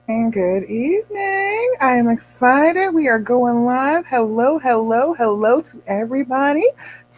Good evening. I am excited. We are going live. Hello, hello, hello to everybody,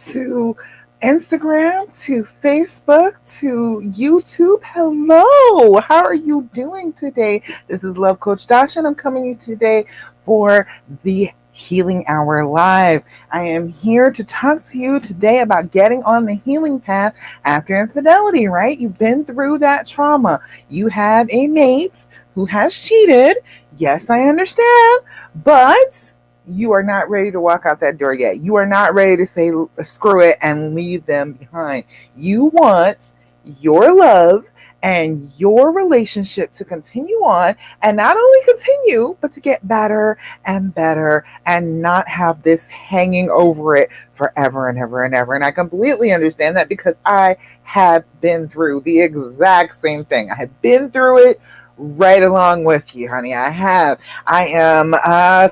to Instagram, to Facebook, to YouTube. Hello. How are you doing today? This is Love Coach Dasha, and I'm coming to you today for the Healing Hour Live. I am here to talk to you today about getting on the healing path after infidelity, right? You've been through that trauma. You have a mate who has cheated. Yes, I understand, but you are not ready to walk out that door yet. You are not ready to say screw it and leave them behind. You want your love and your relationship to continue on, and not only continue, but to get better and better and not have this hanging over it forever and ever and ever. And I completely understand that because I have been through the exact same thing. I have been through it right along with you, honey. I have. I am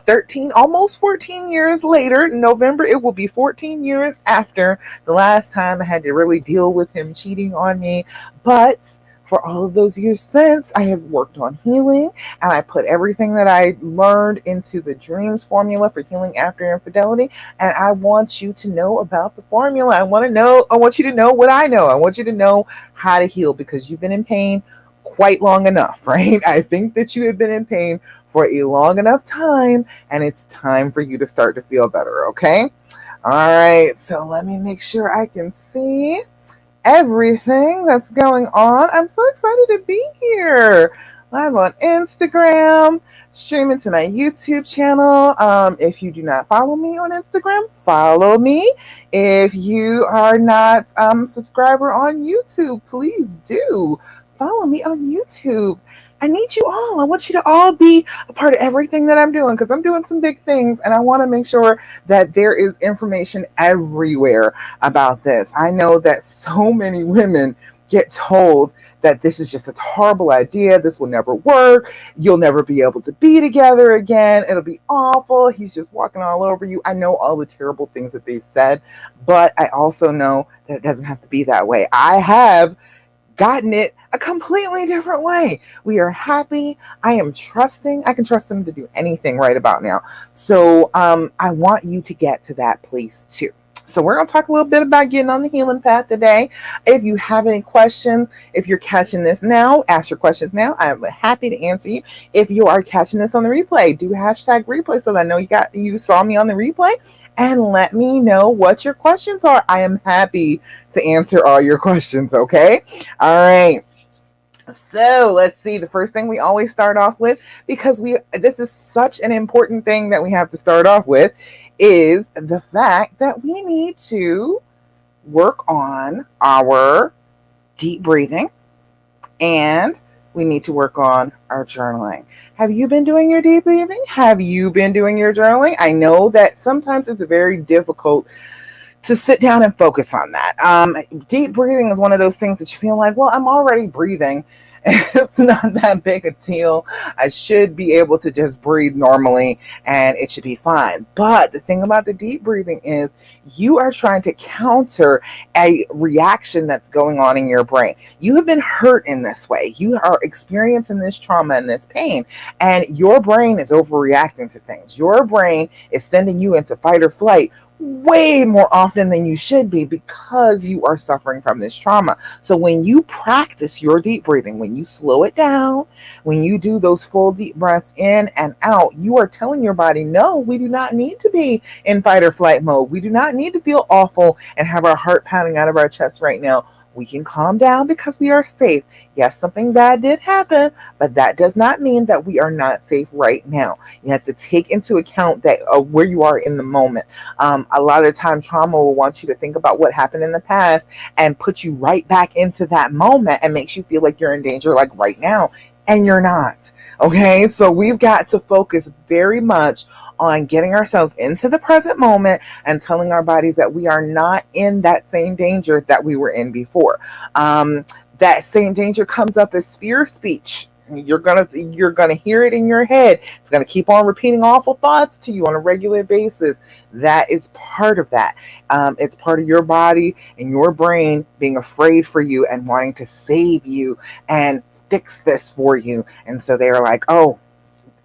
13, almost 14 years later. In November, it will be 14 years after the last time I had to really deal with him cheating on me. But for all of those years since, I have worked on healing, and I put everything that I learned into the dreams formula for healing after infidelity. And I want you to know about the formula. I want you to know what I know. I want you to know how to heal because you've been in pain quite long enough, right? I think that you have been in pain for a long enough time, and it's time for you to start to feel better, okay? All right, so let me make sure I can see everything that's going on. I'm so excited to be here. Live on Instagram, streaming to my YouTube channel. If you do not follow me on Instagram, follow me. If you are not a subscriber on YouTube, please do follow me on YouTube. I need you all. I want you to all be a part of everything that I'm doing because I'm doing some big things and I want to make sure that there is information everywhere about this. I know that so many women get told that this is just a horrible idea. This will never work. You'll never be able to be together again. It'll be awful. He's just walking all over you. I know all the terrible things that they've said, but I also know that it doesn't have to be that way. I have gotten it a completely different way. We are happy. I am trusting. I can trust him to do anything right about now. So I want you to get to that place too. So we're going to talk a little bit about getting on the healing path today. If you have any questions, if you're catching this now, ask your questions now. I'm happy to answer you. If you are catching this on the replay, do hashtag replay so that I know you saw me on the replay, and let me know what your questions are. I am happy to answer all your questions, okay? All right. So let's see. The first thing we always start off with, because this is such an important thing that we have to start off with, is the fact that we need to work on our deep breathing and we need to work on our journaling. Have you been doing your deep breathing? Have you been doing your journaling? I know that sometimes it's very difficult to sit down and focus on that. Deep breathing is one of those things that you feel like, well, I'm already breathing. It's not that big a deal. I should be able to just breathe normally and it should be fine. But the thing about the deep breathing is you are trying to counter a reaction that's going on in your brain. You have been hurt in this way. You are experiencing this trauma and this pain, and your brain is overreacting to things. Your brain is sending you into fight or flight way more often than you should be because you are suffering from this trauma. So when you practice your deep breathing, when you slow it down, when you do those full deep breaths in and out, you are telling your body, no, we do not need to be in fight or flight mode. We do not need to feel awful and have our heart pounding out of our chest right now. We can calm down because we are safe. Yes, something bad did happen, but that does not mean that we are not safe right now. You have to take into account that where you are in the moment. A lot of the time, trauma will want you to think about what happened in the past and put you right back into that moment and makes you feel like you're in danger, like right now, and you're not. Okay, so we've got to focus very much on getting ourselves into the present moment and telling our bodies that we are not in that same danger that we were in before. That same danger comes up as fear speech. You're gonna hear it in your head. It's gonna keep on repeating awful thoughts to you on a regular basis. That is part of that. It's part of your body and your brain being afraid for you and wanting to save you and fix this for you. And so they were like, oh,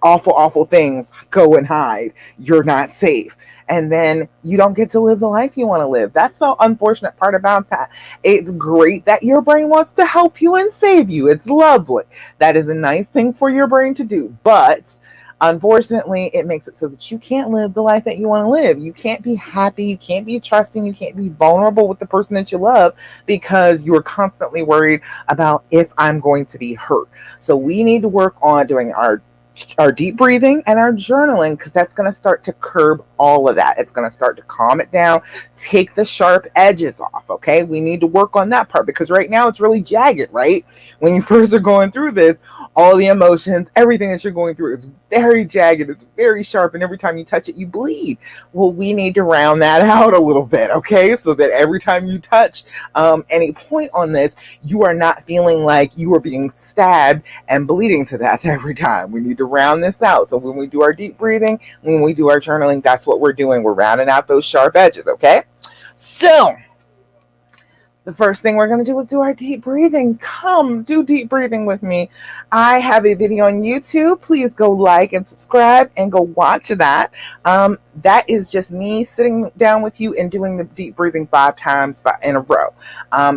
awful, awful things, go and hide. You're not safe. And then you don't get to live the life you want to live. That's the unfortunate part about that. It's great that your brain wants to help you and save you. It's lovely. That is a nice thing for your brain to do. But unfortunately, it makes it so that you can't live the life that you want to live. You can't be happy. You can't be trusting. You can't be vulnerable with the person that you love because you're constantly worried about if I'm going to be hurt. So we need to work on doing our deep breathing and our journaling, because that's going to start to curb all of that. It's going to start to calm it down, take the sharp edges off. Okay, we need to work on that part because right now it's really jagged, right? When you first are going through this, all the emotions, everything that you're going through is very jagged, it's very sharp, and every time you touch it you bleed. Well, we need to round that out a little bit, okay, so that every time you touch any point on this, you are not feeling like you are being stabbed and bleeding to death every time. We need to round this out. So when we do our deep breathing, when we do our journaling, that's what we're doing. We're rounding out those sharp edges, okay? So the first thing we're going to do is do our deep breathing. Come do deep breathing with me. I have a video on YouTube. Please go like and subscribe and go watch that. That is just me sitting down with you and doing the deep breathing 5 times in a row.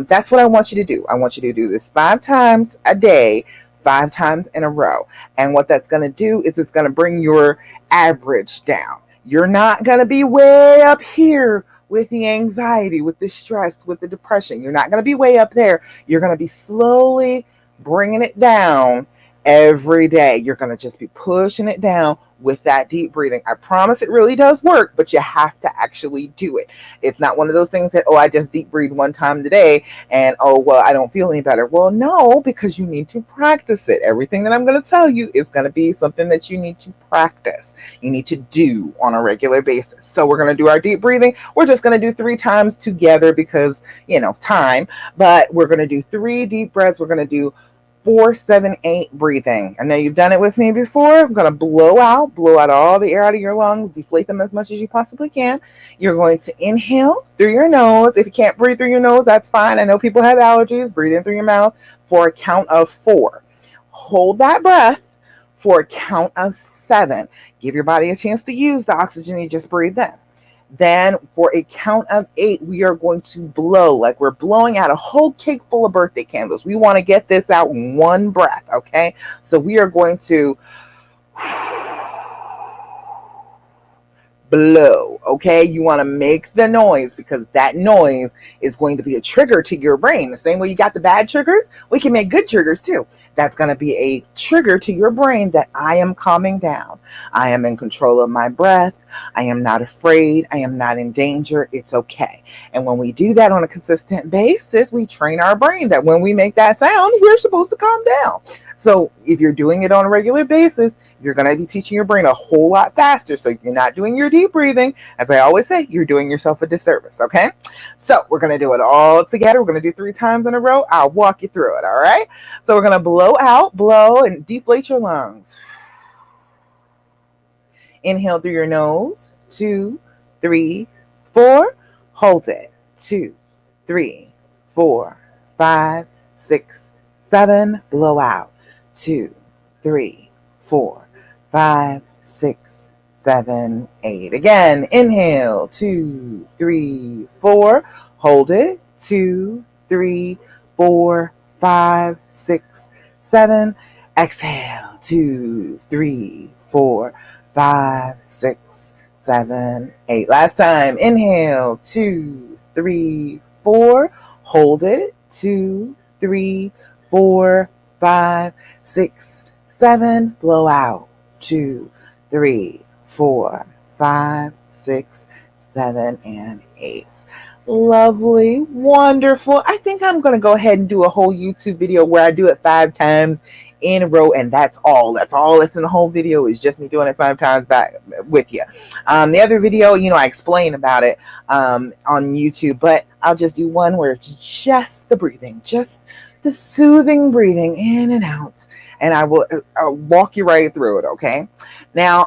That's what I want you to do. I want you to do this 5 times a day, 5 times in a row. And what that's going to do is it's going to bring your average down. You're not going to be way up here with the anxiety, with the stress, with the depression. You're not going to be way up there. You're going to be slowly bringing it down every day. You're going to just be pushing it down with that deep breathing. I promise it really does work, but you have to actually do it. It's not one of those things that, oh, I just deep breathe one time today and, oh, well, I don't feel any better. Well, no, because you need to practice it. Everything that I'm going to tell you is going to be something that you need to practice. You need to do on a regular basis. So we're going to do our deep breathing. We're just going to do 3 times together because, time, but we're going to do 3 deep breaths. We're going to do 4, 7, 8 breathing. I know you've done it with me before. I'm going to blow out all the air out of your lungs, deflate them as much as you possibly can. You're going to inhale through your nose. If you can't breathe through your nose, that's fine. I know people have allergies. Breathe in through your mouth for a count of 4. Hold that breath for a count of 7. Give your body a chance to use the oxygen you just breathed in. Then for a count of 8, we are going to blow like we're blowing out a whole cake full of birthday candles. We want to get this out in one breath, okay? So we are going to blow, okay? You want to make the noise because that noise is going to be a trigger to your brain. The same way you got the bad triggers, we can make good triggers too. That's going to be a trigger to your brain that I am calming down. I am in control of my breath. I am not afraid. I am not in danger. It's okay. And when we do that on a consistent basis, we train our brain that when we make that sound, we're supposed to calm down. So if you're doing it on a regular basis, you're going to be teaching your brain a whole lot faster. So if you're not doing your deep breathing, as I always say, you're doing yourself a disservice, okay? So we're going to do it all together. We're going to do 3 times in a row. I'll walk you through it, all right? So we're going to blow and deflate your lungs. Inhale through your nose, 2, 3, 4. Hold it, 2, 3, 4, 5, 6, 7. Blow out, 2, 3, 4, 5, 6, 7, 8. Again, inhale, 2, 3, 4. Hold it, 2, 3, 4, 5, 6, 7. Exhale, 2, 3, 4, 5, 6, 7, 8. Last time, inhale, 2, 3, 4. Hold it, 2, 3, 4, 5, 6, 7. Blow out, 2, 3, 4, 5, 6, 7, and 8. Lovely, wonderful. I think I'm going to go ahead and do a whole YouTube video where I do it 5 times in a row, and that's all that's in the whole video is just me doing it 5 times back with you. The other video, I explain about it on YouTube, but I'll just do one where it's just the breathing, just the soothing breathing in and out, and I'll walk you right through it, okay? Now,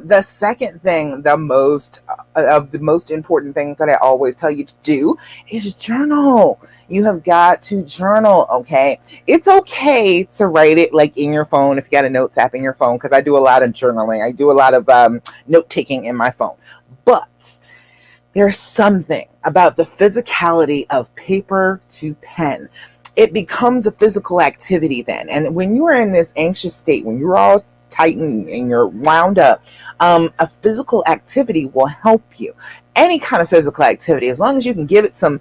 the second thing, the most of the most important things that I always tell you to do is journal. You have got to journal, okay? It's okay to write it like in your phone if you got a notes app in your phone, because I do a lot of journaling. I do a lot of note taking in my phone. But there's something about the physicality of paper to pen. It becomes a physical activity then. And when you are in this anxious state, when you're all tightened and you're wound up, a physical activity will help you. Any kind of physical activity, as long as you can give it some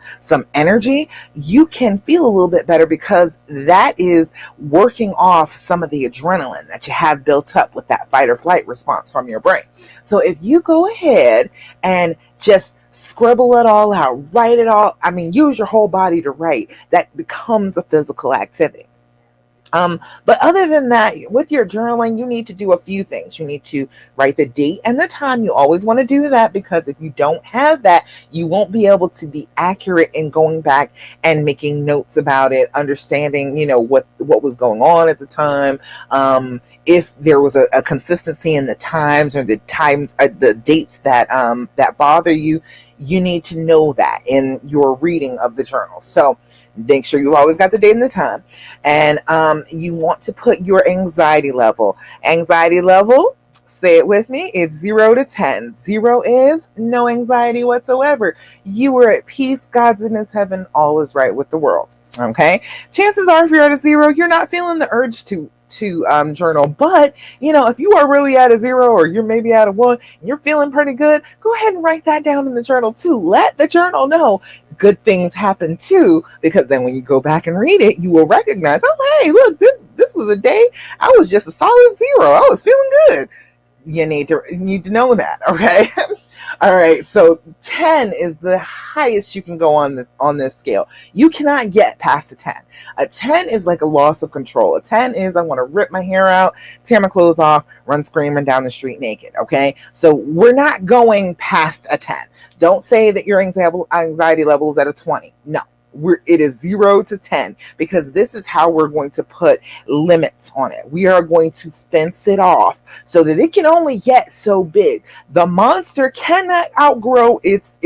energy, you can feel a little bit better, because that is working off some of the adrenaline that you have built up with that fight or flight response from your brain. So if you go ahead and just scribble it all out, write it all, I mean, use your whole body to write, that becomes a physical activity. But other than that, with your journaling, you need to do a few things. You need to write the date and the time. You always want to do that, because if you don't have that, you won't be able to be accurate in going back and making notes about it, understanding, what was going on at the time. If there was a consistency in the times, or the dates that bother you, you need to know that in your reading of the journal. So make sure you always got the date and the time. And you want to put your anxiety level. Anxiety level, say it with me, it's 0 to 10. 0 is no anxiety whatsoever. You are at peace, God's in his heaven, all is right with the world. Okay? Chances are, if you're at a 0, you're not feeling the urge to journal. But if you are really at a 0, or you're maybe at a 1 and you're feeling pretty good, go ahead and write that down in the journal too. Let the journal know good things happen too, because then when you go back and read it, you will recognize, oh, hey, look, this was a day I was just a solid 0. I was feeling good. You need to know that. Okay. All right. So 10 is the highest you can go on this scale. You cannot get past a 10. A 10 is like a loss of control. A 10 is, I want to rip my hair out, tear my clothes off, run screaming down the street naked. Okay. So we're not going past a 10. Don't say that your anxiety level is at a 20. No. It is 0 to 10, because this is how we're going to put limits on it. We are going to fence it off so that it can only get so big. The monster cannot outgrow its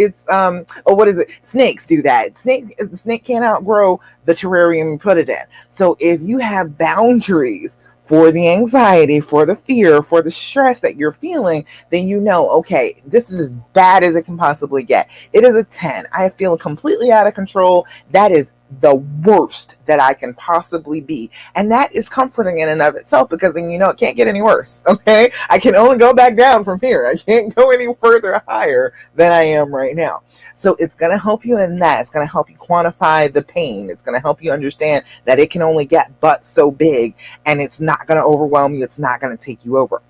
what is it? Snakes do that. The snake can't outgrow the terrarium you put it in. So if you have boundaries for the anxiety, for the fear, for the stress that you're feeling, then okay, this is as bad as it can possibly get. It is a 10. I feel completely out of control. That is the worst that I can possibly be. And that is comforting in and of itself, because then it can't get any worse. Okay. I can only go back down from here. I can't go any further higher than I am right now. So it's going to help you in that. It's going to help you quantify the pain. It's going to help you understand that it can only get but so big, and it's not going to overwhelm you. It's not going to take you over.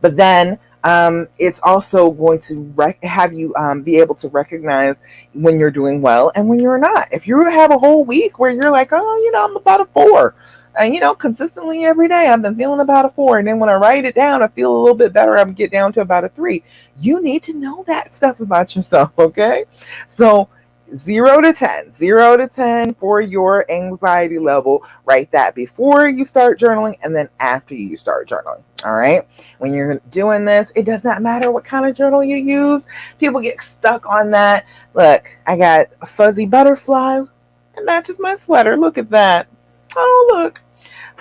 But then it's also going to have you be able to recognize when you're doing well and when you're not. If you have a whole week where you're like, oh, I'm about a 4, and consistently every day I've been feeling about a 4, and then when I write it down, I feel a little bit better. I get down to about a 3. You need to know that stuff about yourself. Okay, so 0 to 10, 0 to 10 for your anxiety level. Write that before you start journaling and then after you start journaling. All right. When you're doing this, it does not matter what kind of journal you use. People get stuck on that. Look, I got a fuzzy butterfly. It matches my sweater. Look at that. Oh, look.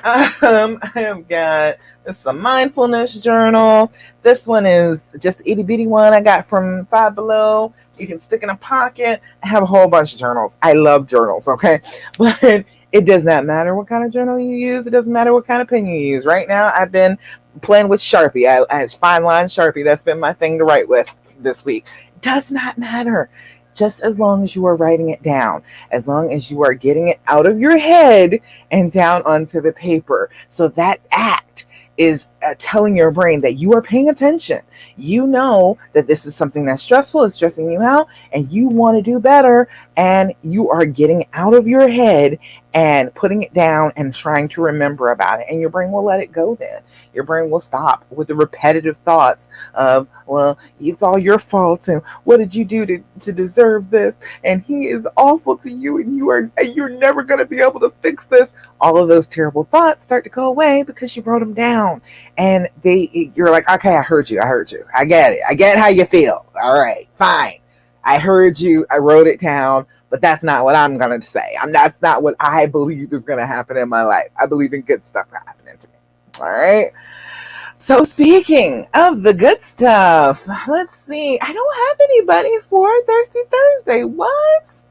I have got a mindfulness journal. This one is just itty bitty one I got from Five Below. You can stick in a pocket. I have a whole bunch of journals. I love journals, okay? But it does not matter what kind of journal you use. It doesn't matter what kind of pen you use. Right now, I've been playing with Sharpie. I fine line Sharpie. That's been my thing to write with this week. It does not matter. Just as long as you are writing it down, as long as you are getting it out of your head and down onto the paper. So that act is telling your brain that you are paying attention. You know that this is something that's stressful, it's stressing you out, and you want to do better, and you are getting out of your head and putting it down and trying to remember about it. And your brain will let it go then. Your brain will stop with the repetitive thoughts of, well, it's all your fault and what did you do to deserve this? And he is awful to you and you're never gonna be able to fix this. All of those terrible thoughts start to go away because you wrote them down. And you're like, okay, I heard you. I get it. I get how you feel. All right, fine. I heard you. I wrote it down, but that's not what I'm going to say. That's not what I believe is going to happen in my life. I believe in good stuff happening to me. All right. So speaking of the good stuff, let's see. I don't have anybody for Thirsty Thursday. What?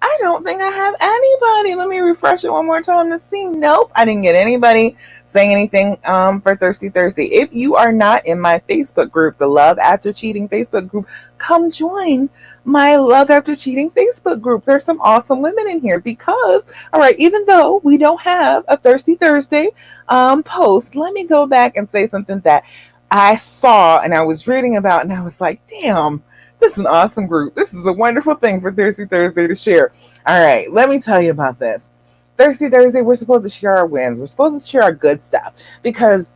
I don't think I have anybody. Let me refresh it one more time to see. Nope, I didn't get anybody saying anything for Thirsty Thursday. If you are not in my Facebook group, the Love After Cheating Facebook group, come join my Love After Cheating Facebook group. There's some awesome women in here because, all right, even though we don't have a Thirsty Thursday post, let me go back and say something that I saw and I was reading about and I was like, damn, this is an awesome group. This is a wonderful thing for Thirsty Thursday to share. All right, let me tell you about this. Thirsty Thursday, we're supposed to share our wins. We're supposed to share our good stuff because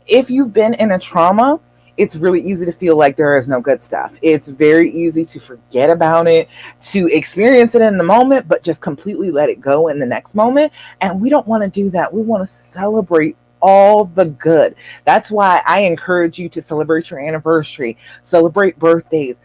if you've been in a trauma, it's really easy to feel like there is no good stuff. It's very easy to forget about it, to experience it in the moment, but just completely let it go in the next moment. And we don't want to do that. We want to celebrate all the good. That's why I encourage you to celebrate your anniversary, celebrate birthdays,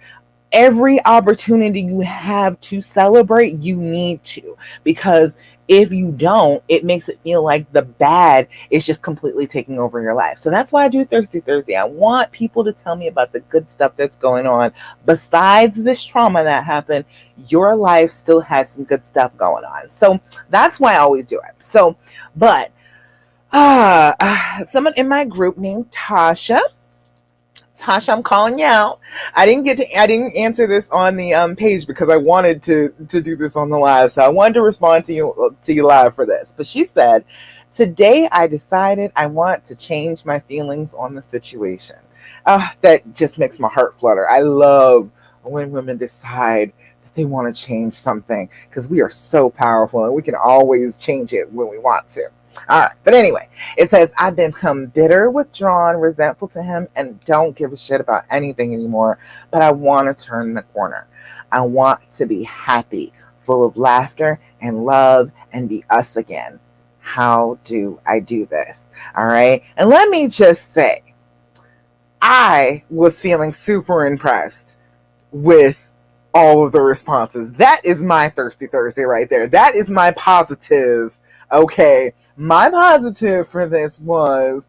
every opportunity you have to celebrate, you need to, because if you don't, it makes it feel like the bad is just completely taking over your life. So that's why I do Thirsty Thursday. I want people to tell me about the good stuff that's going on. Besides this trauma that happened, your life still has some good stuff going on. So that's why I always do it. So, but someone in my group named Tasha, I'm calling you out. I didn't answer this on the page because I wanted to do this on the live. So I wanted to respond to you live for this. But she said, today I decided I want to change my feelings on the situation. That just makes my heart flutter. I love when women decide that they want to change something because we are so powerful and we can always change it when we want to. All right. But anyway, it says, I've become bitter, withdrawn, resentful to him, and don't give a shit about anything anymore. But I want to turn the corner. I want to be happy, full of laughter and love, and be us again. How do I do this? All right. And let me just say, I was feeling super impressed with all of the responses. That is my Thirsty Thursday right there. That is my positive. Okay, my positive for this was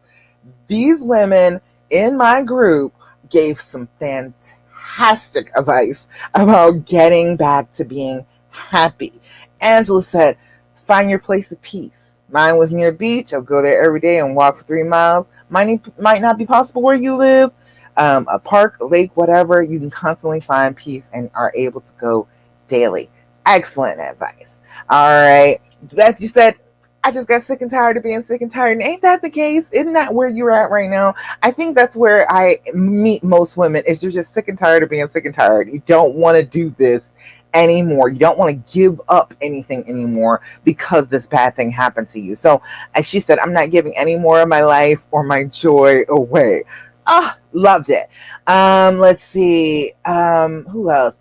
these women in my group gave some fantastic advice about getting back to being happy. Angela said, find your place of peace. Mine was near a beach. I'll go there every day and walk for 3 miles. Might not be possible where you live. A park, a lake, whatever. You can constantly find peace and are able to go daily. Excellent advice. All right. That you said, I just got sick and tired of being sick and tired. And ain't that the case? Isn't that where you're at right now? I think that's where I meet most women is you're just sick and tired of being sick and tired. You don't want to do this anymore. You don't want to give up anything anymore because this bad thing happened to you. So as she said, I'm not giving any more of my life or my joy away. Loved it. Let's see. Who else?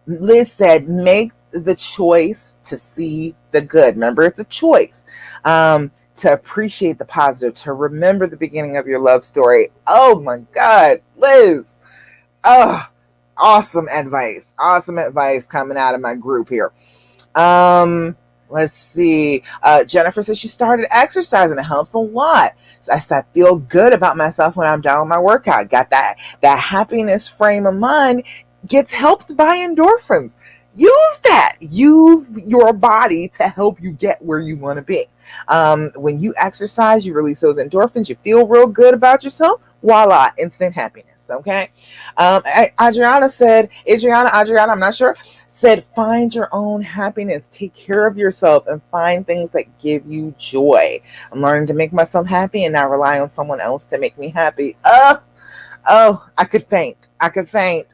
Liz said, make the choice to see the good. Remember, it's a choice. To appreciate the positive, to remember the beginning of your love story. Oh my God, Liz. Oh, awesome advice. Awesome advice coming out of my group here. Let's see. Jennifer says she started exercising. It helps a lot. So I feel good about myself when I'm done with my workout. Got that happiness frame of mind gets helped by endorphins. Use that. Use your body to help you get where you want to be. When you exercise, you release those endorphins. You feel real good about yourself. Voila, instant happiness. Okay. Adriana, I'm not sure, said, find your own happiness. Take care of yourself and find things that give you joy. I'm learning to make myself happy and not rely on someone else to make me happy. Oh, I could faint.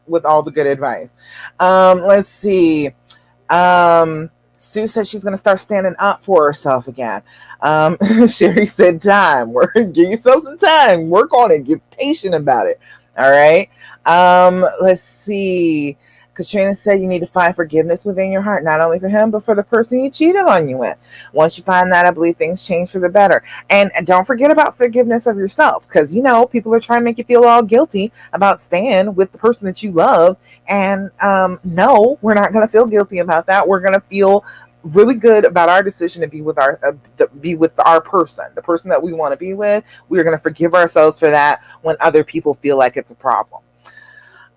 with all the good advice. Let's see. Sue said she's going to start standing up for herself again. Sherry said time. Give yourself some time. Work on it. Get patient about it. All right. Let's see. Katrina said you need to find forgiveness within your heart, not only for him, but for the person he cheated on you with. Once you find that, I believe things change for the better. And don't forget about forgiveness of yourself, because, people are trying to make you feel all guilty about staying with the person that you love. And no, we're not going to feel guilty about that. We're going to feel really good about our decision to be with our person, the person that we want to be with. We're going to forgive ourselves for that when other people feel like it's a problem.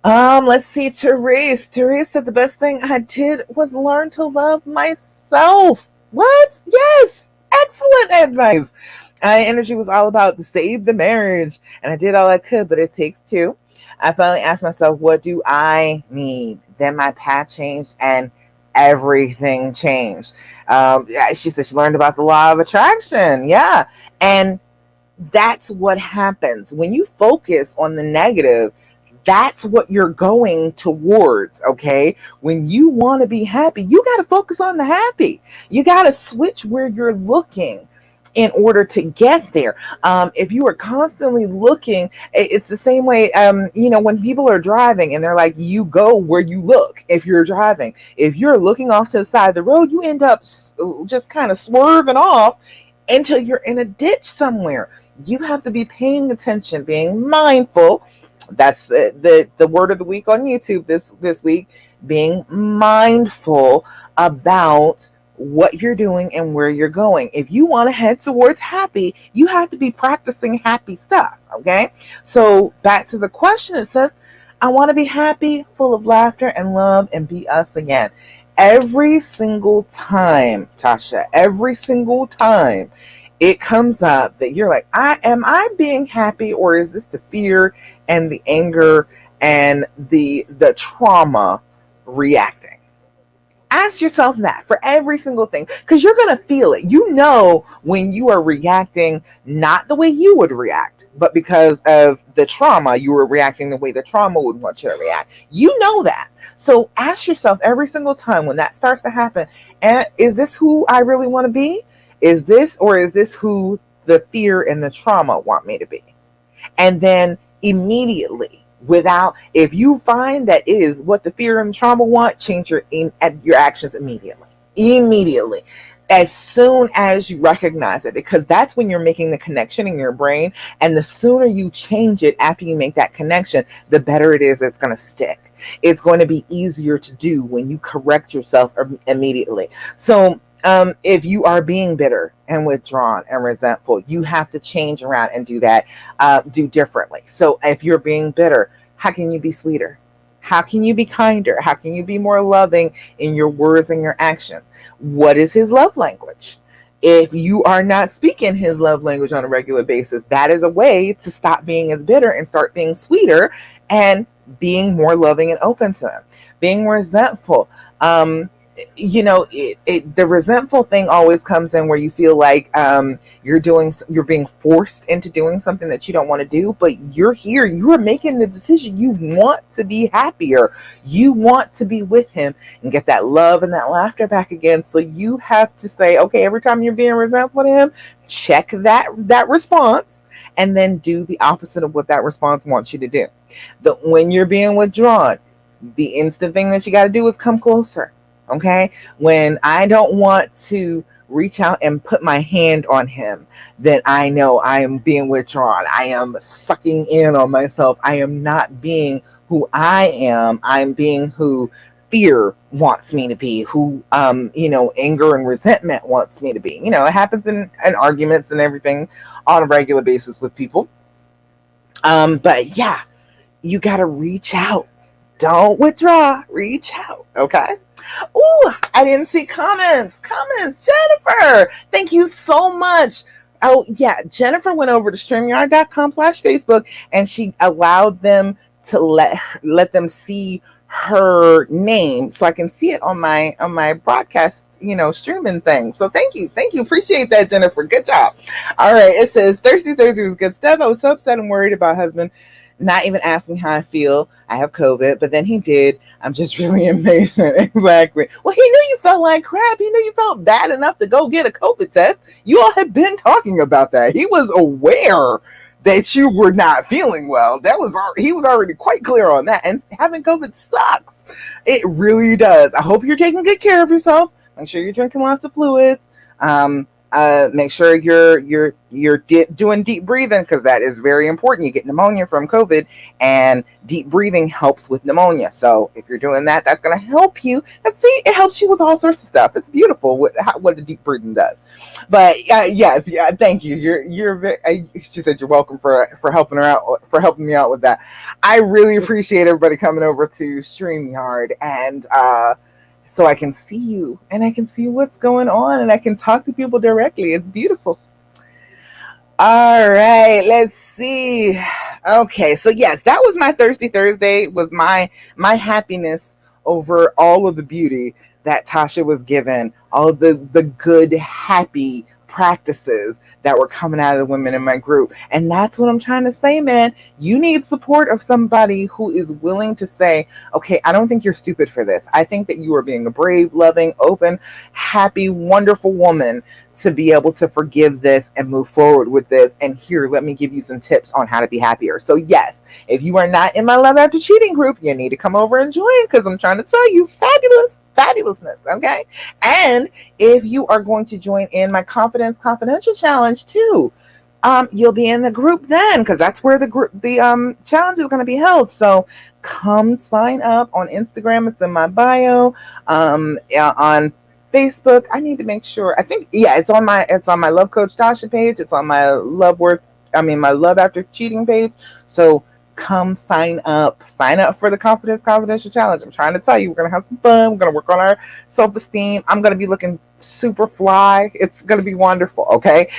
Let's see, Therese. Therese said the best thing I did was learn to love myself. What? Yes. Excellent advice. Energy was all about the save the marriage, and I did all I could, but it takes two. I finally asked myself, what do I need? Then my path changed and everything changed. She said she learned about the law of attraction. Yeah. And that's what happens when you focus on the negative. That's what you're going towards. Okay. When you want to be happy, you got to focus on the happy. You got to switch where you're looking in order to get there. If you are constantly looking, it's the same way, when people are driving and they're like, you go where you look. If you're driving, if you're looking off to the side of the road, you end up just kind of swerving off until you're in a ditch somewhere. You have to be paying attention, being mindful. That's the word of the week on YouTube this week, being mindful about what you're doing and where you're going. If you want to head towards happy, you have to be practicing happy stuff. Okay. So back to the question, it says, I want to be happy, full of laughter and love, and be us again. Every single time, Tasha, every single time it comes up that you're like, am I being happy, or is this the fear and the anger and the trauma reacting? Ask yourself that for every single thing, because you're going to feel it. When you are reacting not the way you would react, but because of the trauma, you were reacting the way the trauma would want you to react. You know that. So ask yourself every single time when that starts to happen, is this who I really want to be? Is this who the fear and the trauma want me to be? And then immediately, if you find that it is what the fear and the trauma want, change your actions immediately, as soon as you recognize it, because that's when you're making the connection in your brain. And the sooner you change it after you make that connection, the better it is. It's going to stick. It's going to be easier to do when you correct yourself immediately. So if you are being bitter and withdrawn and resentful, you have to change around and do that, do differently. So if you're being bitter, how can you be sweeter? How can you be kinder? How can you be more loving in your words and your actions? What is his love language? If you are not speaking his love language on a regular basis, that is a way to stop being as bitter and start being sweeter and being more loving and open to him. Being resentful, the resentful thing always comes in where you feel like you're being forced into doing something that you don't want to do, but you are making the decision. You want to be happier. You want to be with him and get that love and that laughter back again. So you have to say, okay, every time you're being resentful to him, check that response and then do the opposite of what that response wants you to do. When you're being withdrawn, the instant thing that you got to do is come closer. Okay. When I don't want to reach out and put my hand on him, then I know I am being withdrawn. I am sucking in on myself. I am not being who I am. I'm being who fear wants me to be, who, anger and resentment wants me to be. It happens in arguments and everything on a regular basis with people. But yeah, you got to reach out. Don't withdraw. Reach out. Okay. Oh, I didn't see comments. Jennifer, thank you so much. Oh, yeah. Jennifer went over to StreamYard.com/Facebook and she allowed them to let them see her name so I can see it on my broadcast, streaming thing. So thank you. Appreciate that, Jennifer. Good job. All right. It says Thursday was good stuff. I was so upset and worried about husband not even asking how I feel. I have COVID, but then he did. I'm just really impatient. Exactly. Well, he knew you felt like crap. He knew you felt bad enough to go get a COVID test. You all had been talking about that. He was aware that you were not feeling well. He was already quite clear on that. And having COVID sucks. It really does. I hope you're taking good care of yourself. Make sure you're drinking lots of fluids. Make sure doing deep breathing, because that is very important. You get pneumonia from COVID, and deep breathing helps with pneumonia. So if you're doing that, that's going to help you. It helps you with all sorts of stuff. It's beautiful what the deep breathing does. But yes, yeah, thank you. You're very, she said you're welcome for helping her out, for helping me out with that. I really appreciate everybody coming over to StreamYard, and so I can see you and I can see what's going on and I can talk to people directly. It's beautiful. All right, let's see. Okay, so yes, that was my Thirsty Thursday, was my happiness over all of the beauty that Tasha was given, all of the good, happy practices that were coming out of the women in my group. And that's what I'm trying to say, man. You need support of somebody who is willing to say, okay, I don't think you're stupid for this. I think that you are being a brave, loving, open, happy, wonderful woman to be able to forgive this and move forward with this. And here, let me give you some tips on how to be happier. So yes, if you are not in my Love After Cheating group, you need to come over and join, because I'm trying to tell you, fabulousness, okay? And if you are going to join in my Confidence Confidential Challenge too, you'll be in the group then, because that's where the challenge is going to be held. So come sign up on Instagram. It's in my bio. On Facebook, I need to make sure. I think it's on my Love Coach Tasha page. It's on my my Love After Cheating page. So come sign up for the Confidence Confidential Challenge. I'm trying to tell you, we're going to have some fun. We're going to work on our self-esteem. I'm going to be looking super fly. It's going to be wonderful, okay?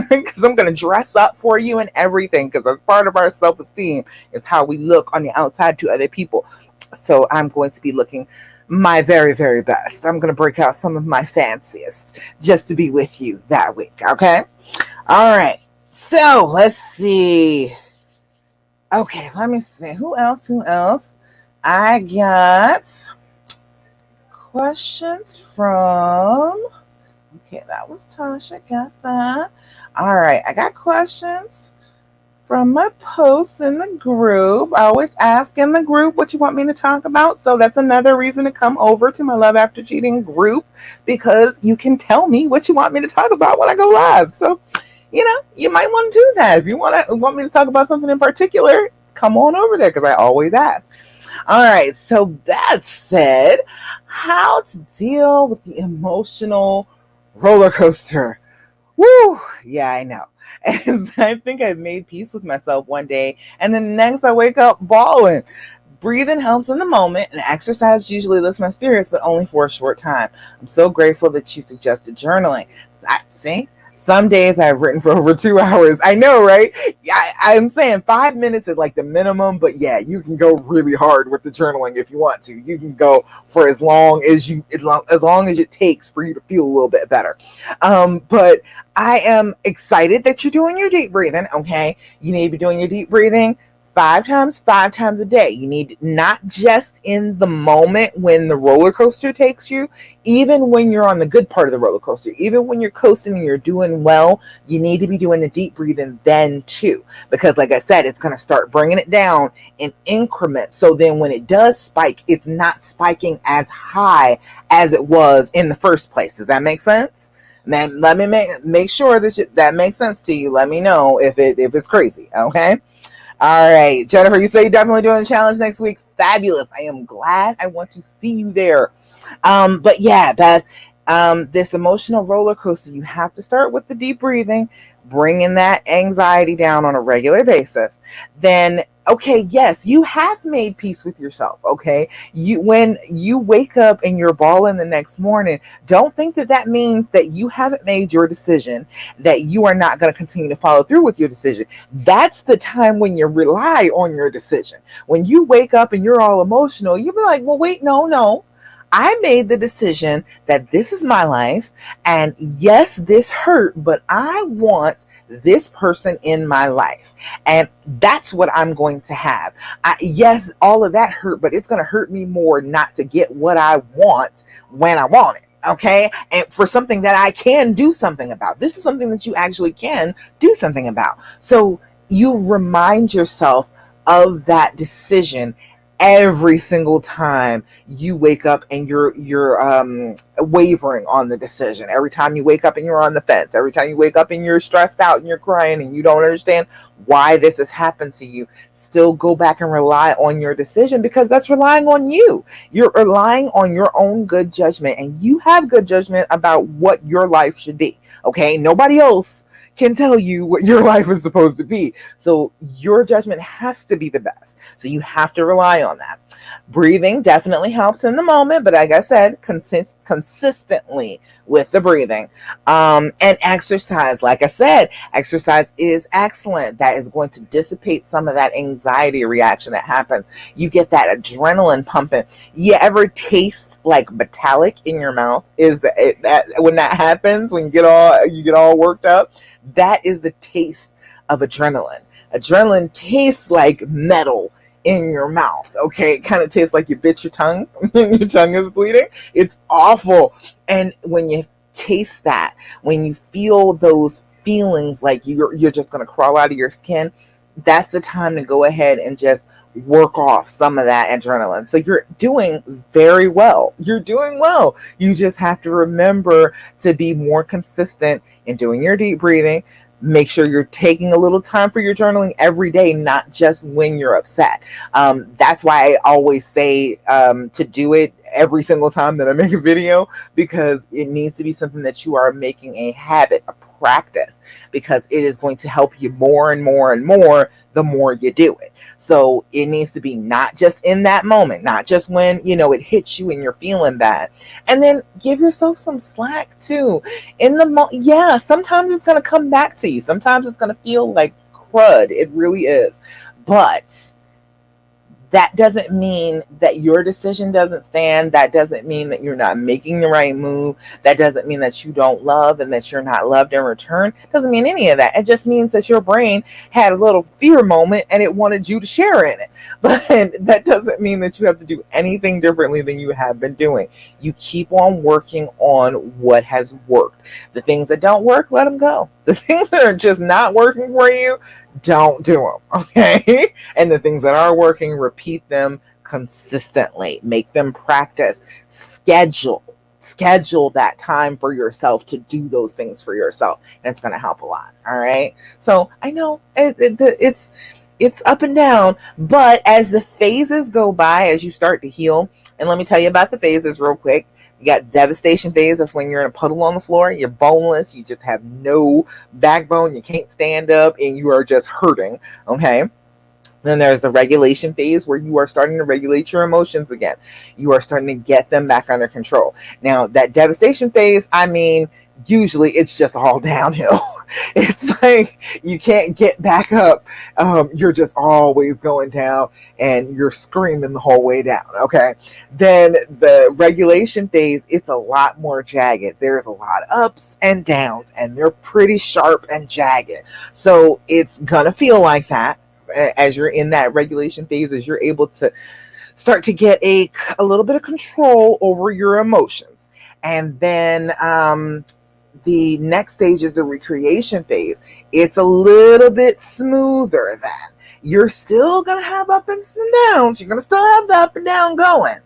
Because I'm going to dress up for you and everything, because that's part of our self-esteem, is how we look on the outside to other people. So I'm going to be looking my very, very best. I'm going to break out some of my fanciest just to be with you that week, okay? All right. So let's see. Okay, let me see. Who else? I got questions from... Okay, that was Tasha. Got that. All right, I got questions from my posts in the group. I always ask in the group what you want me to talk about. So that's another reason to come over to my Love After Cheating group, because you can tell me what you want me to talk about when I go live. So you might want to do that. If you want me to talk about something in particular, come on over there, because I always ask. All right, so that said, how to deal with the emotional roller coaster. Woo! Yeah, I know. And I think I've made peace with myself one day, and then the next I wake up bawling. Breathing helps in the moment, and exercise usually lifts my spirits, but only for a short time. I'm so grateful that you suggested journaling. See? Some days I've written for over 2 hours. I know, right? Yeah, I'm saying 5 minutes is like the minimum, but yeah, you can go really hard with the journaling if you want to. You can go for as long as it takes for you to feel a little bit better. But I am excited that you're doing your deep breathing. Okay, you need to be doing your deep breathing 5 times a day. You need, not just in the moment when the roller coaster takes you, even when you're on the good part of the roller coaster, even when you're coasting and you're doing well, you need to be doing the deep breathing then too. Because like I said, it's going to start bringing it down in increments. So then when it does spike, it's not spiking as high as it was in the first place. Does that make sense? Then let me make sure that makes sense to you. Let me know if it's crazy. Okay. All right, Jennifer, you say you're definitely doing a challenge next week. Fabulous. I am glad. I want to see you there. But yeah, this emotional roller coaster, you have to start with the deep breathing, bringing that anxiety down on a regular basis. Then, okay, yes, you have made peace with yourself. Okay, when you wake up and you're bawling the next morning, don't think that means that you haven't made your decision, that you are not going to continue to follow through with your decision. That's the time when you rely on your decision. When you wake up and you're all emotional, you'll be like, well, wait, no. I made the decision that this is my life. And yes, this hurt, but I want this person in my life. And that's what I'm going to have. Yes, all of that hurt, but it's going to hurt me more not to get what I want when I want it. Okay. And for something that I can do something about. This is something that you actually can do something about. So you remind yourself of that decision every single time you wake up and you're wavering on the decision. Every time you wake up and you're on the fence. Every time you wake up and you're stressed out and you're crying and you don't understand why this has happened to you, still go back and rely on your decision, because that's relying on you. You're relying on your own good judgment, and you have good judgment about what your life should be. Okay, nobody else can tell you what your life is supposed to be. So your judgment has to be the best. So you have to rely on that. Breathing definitely helps in the moment, but like I said, consistently with the breathing. And exercise, like I said, exercise is excellent. That is going to dissipate some of that anxiety reaction that happens. You get that adrenaline pumping. You ever taste like metallic in your mouth? Is that when that happens, when you get all worked up? That is the taste of adrenaline. Adrenaline tastes like metal in your mouth. Okay, it kind of tastes like you bit your tongue and your tongue is bleeding. It's awful. And when you taste that, when you feel those feelings like you're just going to crawl out of your skin, that's the time to go ahead and just work off some of that adrenaline. So you're doing very well. You're doing well. You just have to remember to be more consistent in doing your deep breathing. Make sure you're taking a little time for your journaling every day, not just when you're upset. That's why I always say to do it every single time that I make a video, because it needs to be something that you are making a habit, a practice, because it is going to help you more and more and more the more you do it. So it needs to be not just in that moment, not just when, it hits you and you're feeling bad. And then give yourself some slack too. Yeah, sometimes it's going to come back to you. Sometimes it's going to feel like crud. It really is. But that doesn't mean that your decision doesn't stand. That doesn't mean that you're not making the right move. That doesn't mean that you don't love and that you're not loved in return. It doesn't mean any of that. It just means that your brain had a little fear moment and it wanted you to share in it. But that doesn't mean that you have to do anything differently than you have been doing. You keep on working on what has worked. The things that don't work, let them go. The things that are just not working for you, don't do them. Okay? And the things that are working, repeat them consistently. Make them practice. Schedule that time for yourself to do those things for yourself, and it's going to help a lot. All right. So I know it's up and down, but as the phases go by, as you start to heal, and let me tell you about the phases real quick. You got devastation phase. That's when you're in a puddle on the floor. You're boneless. You just have no backbone. You can't stand up and you are just hurting. Okay. Then there's the regulation phase, where you are starting to regulate your emotions again. You are starting to get them back under control. Now, that devastation phase, usually it's just all downhill. It's like you can't get back up. You're just always going down and you're screaming the whole way down. Okay. Then the regulation phase, it's a lot more jagged. There's a lot of ups and downs, and they're pretty sharp and jagged. So it's going to feel like that as you're in that regulation phase, as you're able to start to get a little bit of control over your emotions. And then the next stage is the recreation phase. It's a little bit smoother then. You're still going to have up and downs. You're going to still have the up and down going.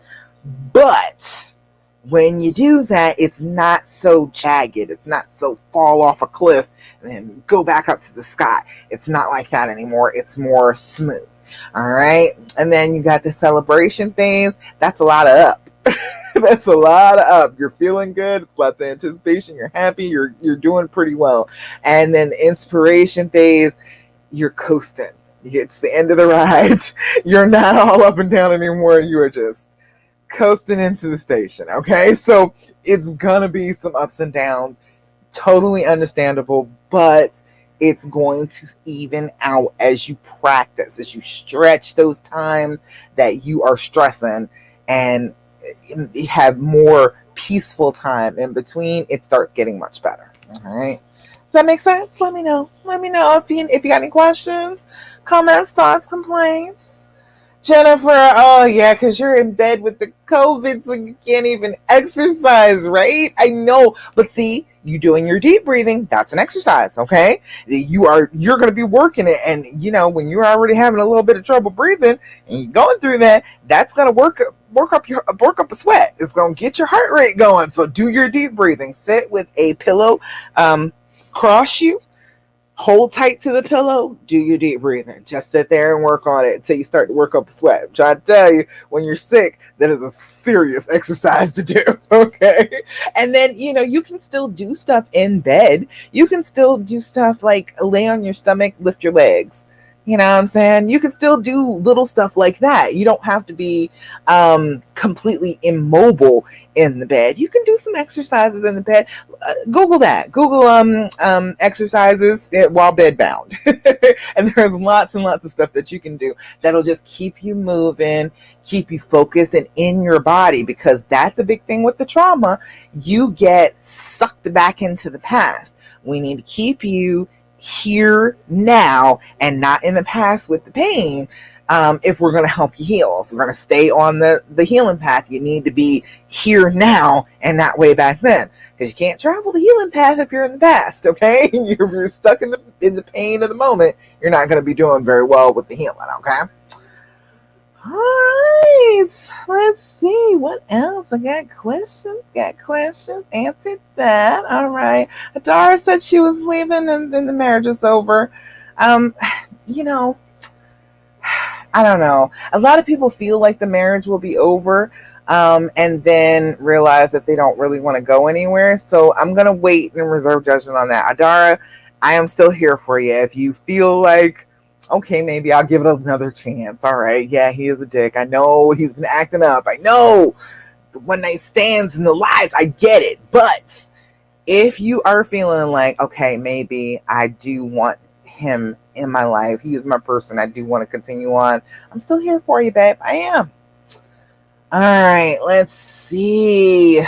But when you do that, it's not so jagged. It's not so fall off a cliff and then go back up to the sky. It's not like that anymore. It's more smooth. All right. And then you got the celebration phase. That's a lot of up. That's a lot of up. You're feeling good. It's lots of anticipation. You're happy. You're doing pretty well. And then the inspiration phase, you're coasting. It's the end of the ride. You're not all up and down anymore. You are just coasting into the station. Okay. So it's going to be some ups and downs. Totally understandable, but it's going to even out as you practice, as you stretch those times that you are stressing, and have more peaceful time in between, it starts getting much better. All right. Does that make sense? Let me know. Let me know if you got any questions, comments, thoughts, complaints. Jennifer, oh yeah, because you're in bed with the COVID, so you can't even exercise, right? I know, but see, you doing your deep breathing, that's an exercise, okay? You're gonna be working it, and when you're already having a little bit of trouble breathing and you're going through that, that's gonna work up a sweat. It's gonna get your heart rate going. So do your deep breathing. Sit with a pillow, cross you, hold tight to the pillow, do your deep breathing. Just sit there and work on it until you start to work up a sweat. I'm trying to tell you, when you're sick, that is a serious exercise to do, okay? And then, you can still do stuff in bed. You can still do stuff like lay on your stomach, lift your legs. You know what I'm saying? You can still do little stuff like that. You don't have to be completely immobile in the bed. You can do some exercises in the bed. Google that. Google exercises while bedbound. And there's lots and lots of stuff that you can do that'll just keep you moving, keep you focused and in your body, because that's a big thing with the trauma. You get sucked back into the past. We need to keep you here now and not in the past with the pain. If we're going to help you heal, if we're going to stay on the healing path, you need to be here now and not way back then, because you can't travel the healing path if you're in the past. Okay, if you're stuck in the pain of the moment, you're not going to be doing very well with the healing. Okay. All right, let's see what else. I got questions. Answered that. All right. Adara said she was leaving and then the marriage is over. You know, I don't know. A lot of people feel like the marriage will be over, and then realize that they don't really want to go anywhere. So I'm going to wait and reserve judgment on that. Adara, I am still here for you. If you feel like, okay, maybe I'll give it another chance. All right. Yeah, he is a dick. I know he's been acting up. I know the one night stands and the lies. I get it. But if you are feeling like, okay, maybe I do want him in my life, he is my person, I do want to continue on, I'm still here for you, babe. I am. All right. Let's see.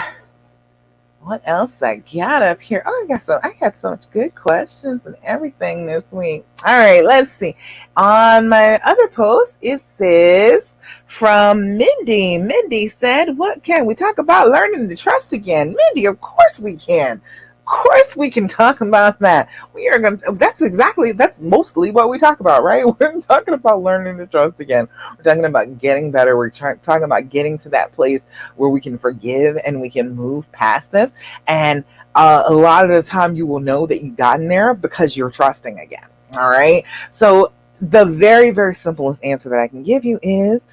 What else I got up here? Oh, I got so much good questions and everything this week. All right, let's see. On my other post, it says from Mindy. Mindy said, "What can we talk about learning to trust again?" Mindy, of course we can. Of course we can talk about that. We are going to, that's mostly what we talk about, right? We're talking about learning to trust again. We're talking about getting better. We're talking about getting to that place where we can forgive and we can move past this. And a lot of the time you will know that you've gotten there because you're trusting again. All right. So the very, very simplest answer that I can give you is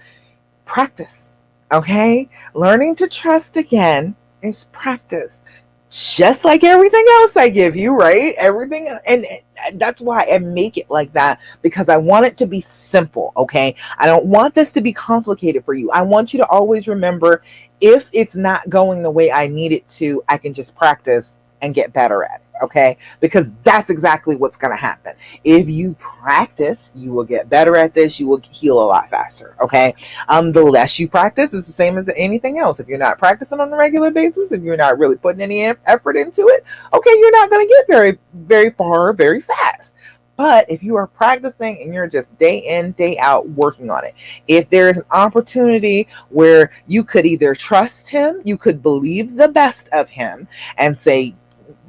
practice. Okay. Learning to trust again is practice. Just like everything else I give you, right? Everything. And that's why I make it like that, because I want it to be simple. Okay. I don't want this to be complicated for you. I want you to always remember, if it's not going the way I need it to, I can just practice and get better at it. Okay. Because that's exactly what's going to happen. If you practice, you will get better at this. You will heal a lot faster. Okay. The less you practice, it's the same as anything else. If you're not practicing on a regular basis, if you're not really putting any effort into it, okay, you're not going to get very, very far, very fast. But if you are practicing and you're just day in, day out working on it, if there's an opportunity where you could either trust him, you could believe the best of him and say,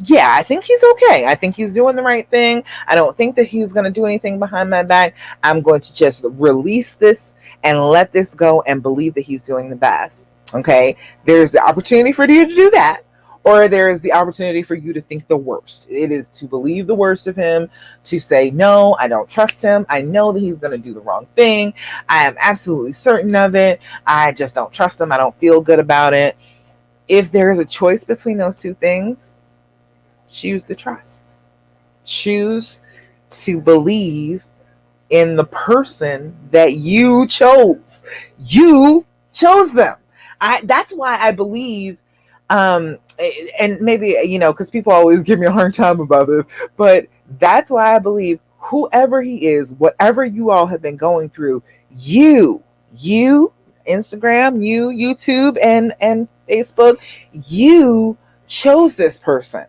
yeah, I think he's okay. I think he's doing the right thing. I don't think that he's going to do anything behind my back. I'm going to just release this and let this go and believe that he's doing the best. Okay. There's the opportunity for you to do that, or there is the opportunity for you to think the worst. It is to believe the worst of him, to say, no, I don't trust him. I know that he's going to do the wrong thing. I am absolutely certain of it. I just don't trust him. I don't feel good about it. If there is a choice between those two things, choose the trust. Choose to believe in the person that you chose. You chose them. That's why I believe, and maybe, because people always give me a hard time about this, but that's why I believe whoever he is, whatever you all have been going through, you Instagram, YouTube, and Facebook, you chose this person.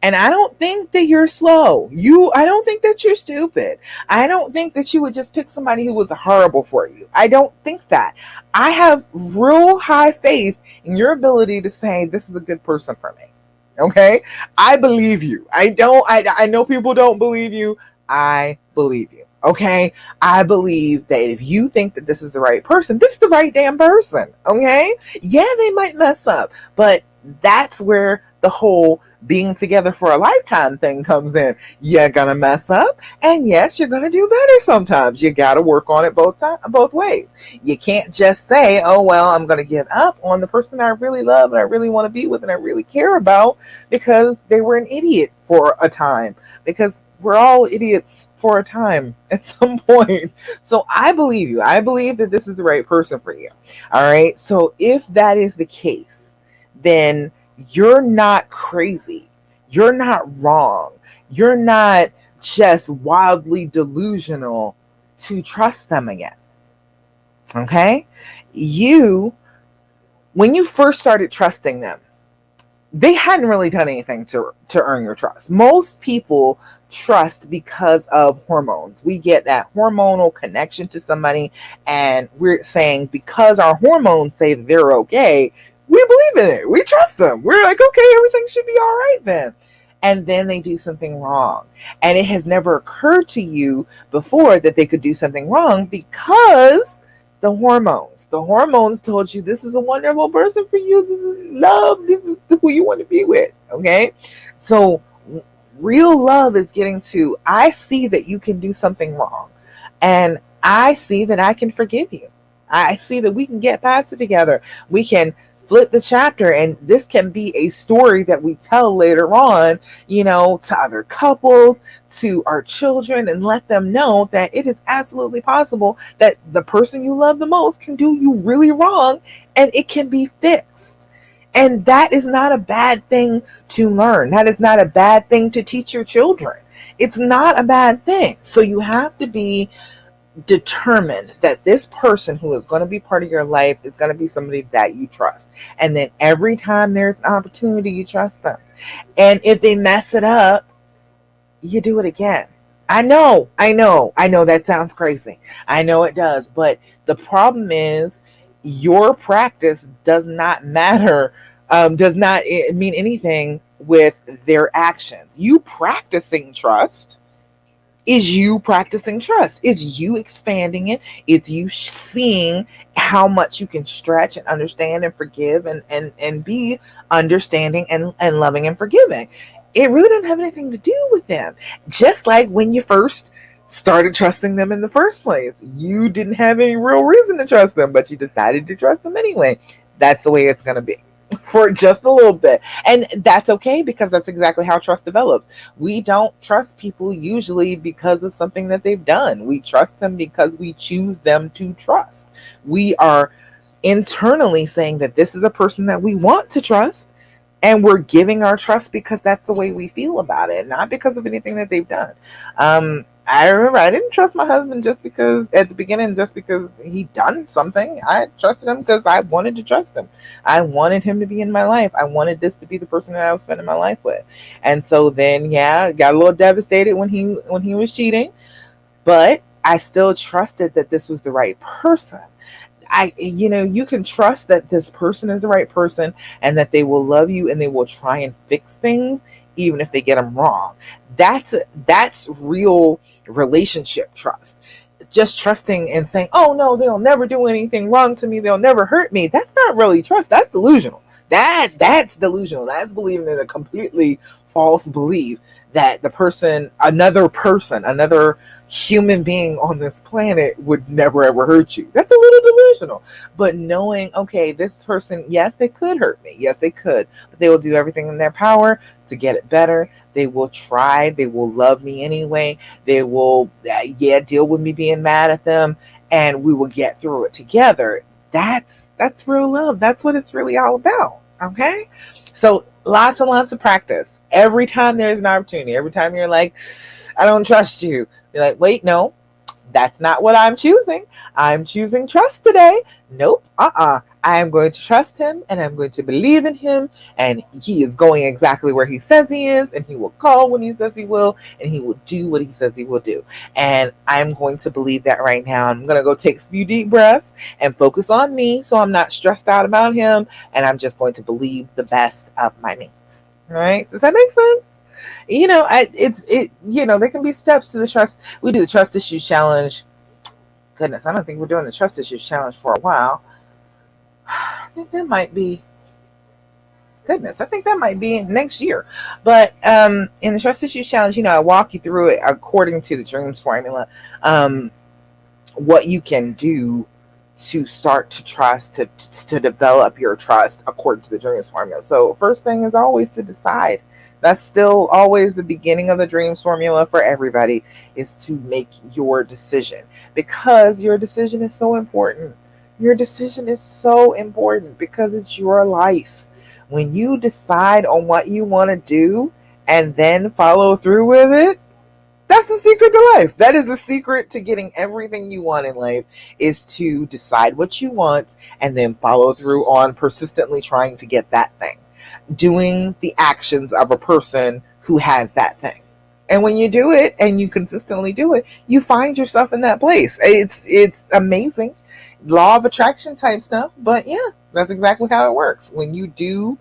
And I don't think that you're slow. I don't think that you're stupid. I don't think that you would just pick somebody who was horrible for you. I don't think that. I have real high faith in your ability to say this is a good person for me. Okay? I believe you. I know people don't believe you. I believe you. Okay? I believe that if you think that this is the right person, this is the right damn person. Okay? Yeah, they might mess up, but that's where the whole being together for a lifetime thing comes in. You're gonna mess up, and yes, you're gonna do better sometimes. You gotta work on it both ways. You can't just say, "Oh well, I'm gonna give up on the person I really love and I really want to be with and I really care about because they were an idiot for a time." Because we're all idiots for a time at some point. So I believe you. I believe that this is the right person for you. All right. So if that is the case, then you're not crazy. You're not wrong. You're not just wildly delusional to trust them again. Okay? You, when you first started trusting them, they hadn't really done anything to earn your trust. Most people trust because of hormones. We get that hormonal connection to somebody, and we're saying because our hormones say that they're okay, we believe in it. We trust them. We're like, okay, everything should be all right then. And then they do something wrong. And it has never occurred to you before that they could do something wrong because the hormones told you this is a wonderful person for you. This is love. This is who you want to be with. Okay. So real love is getting to, I see that you can do something wrong. And I see that I can forgive you. I see that we can get past it together. We can flip the chapter, and this can be a story that we tell later on, to other couples, to our children, and let them know that it is absolutely possible that the person you love the most can do you really wrong and it can be fixed. And that is not a bad thing to learn. That is not a bad thing to teach your children. It's not a bad thing. So you have to be determined that this person who is going to be part of your life is going to be somebody that you trust. And then every time there's an opportunity, you trust them. And if they mess it up, you do it again. I know that sounds crazy. I know it does. But the problem is your practice does not matter, does not mean anything with their actions. You practicing trust is you practicing trust. It's you expanding it. It's you seeing how much you can stretch and understand and forgive and be understanding and loving and forgiving. It really doesn't have anything to do with them. Just like when you first started trusting them in the first place. You didn't have any real reason to trust them, but you decided to trust them anyway. That's the way it's going to be for just a little bit. And that's okay because that's exactly how trust develops. We don't trust people usually because of something that they've done. We trust them because we choose them to trust. We are internally saying that this is a person that we want to trust, and we're giving our trust because that's the way we feel about it, not because of anything that they've done. I remember I didn't trust my husband just because at the beginning, just because he done something. I trusted him because I wanted to trust him. I wanted him to be in my life. I wanted this to be the person that I was spending my life with. And so then, yeah, got a little devastated when he was cheating, but I still trusted that this was the right person. You can trust that this person is the right person and that they will love you and they will try and fix things even if they get them wrong. That's real relationship trust. Just trusting and saying, "Oh no, they'll never do anything wrong to me. They'll never hurt me." That's not really trust. That's delusional. That's delusional. That's believing in a completely false belief that another person, another human being on this planet would never ever hurt you. That's a little delusional. But knowing, okay, this person, yes, they could hurt me. Yes, they could. But they will do everything in their power to get it better. They will try. They will love me anyway. They will, deal with me being mad at them, and we will get through it together. That's real love. That's what it's really all about. Okay? So lots and lots of practice. Every time there's an opportunity, every time you're like, I don't trust you, you're like, wait, no, That's not what I'm choosing. I'm choosing trust today. Nope. I am going to trust him and I'm going to believe in him. And he is going exactly where he says he is. And he will call when he says he will. And he will do what he says he will do. And I'm going to believe that right now. I'm going to go take a few deep breaths and focus on me so I'm not stressed out about him. And I'm just going to believe the best of my means. All right. Does that make sense? There can be steps to the trust. We do the trust issues challenge. Goodness, I don't think we're doing the trust issues challenge for a while. I think that might be next year. But in the trust issues challenge, I walk you through it according to the dreams formula. What you can do to start to trust, to develop your trust according to the dreams formula. So first thing is always to decide. That's still always the beginning of the dreams formula for everybody, is to make your decision, because your decision is so important. Your decision is so important because it's your life. When you decide on what you want to do and then follow through with it, that's the secret to life. That is the secret to getting everything you want in life, is to decide what you want and then follow through on persistently trying to get that thing. Doing the actions of a person who has that thing. And when you do it and you consistently do it, you find yourself in that place. It's amazing. Law of attraction type stuff. But yeah, that's exactly how it works. When you do